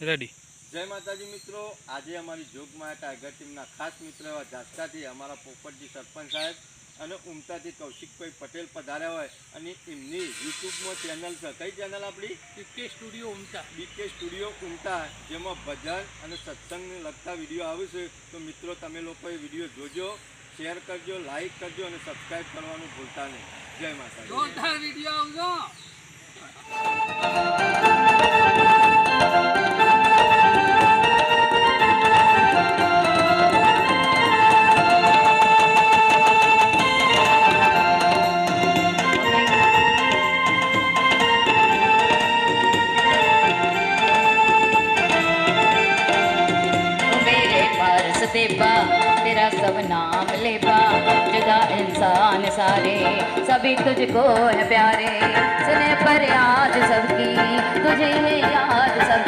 Ready. જય માતાજી મિત્રો, આજે અમારી જોગમાયા ટાઈગર ટીમના ખાસ મિત્ર એવા જાસકાથી અમારા પોપટજી સરપંચ સાહેબ અને ઉમતાથી કૌશિકભાઈ પટેલ પધાર્યા હોય અને એમની યુટ્યુબમાં ચેનલ છે. કઈ ચેનલ આપણી? બીકે સ્ટુડિયો ઉમટા. બીકે સ્ટુડિયો ઉમટા, જેમાં ભજન અને સત્સંગને લગતા વિડીયો આવે છે. તો મિત્રો તમે લોકોએ વિડીયો જોજો, શેર કરજો, લાઈક કરજો અને સબસ્ક્રાઈબ કરવાનું ભૂલતા નહીં. જય માતાજી. જોરદાર વિડીયો આવજો. देबा तेरा सब नाम लेबा, जगा इंसान सारे सभी तुझको है प्यारे, सुने पर आज सबकी तुझे है याद सबकी।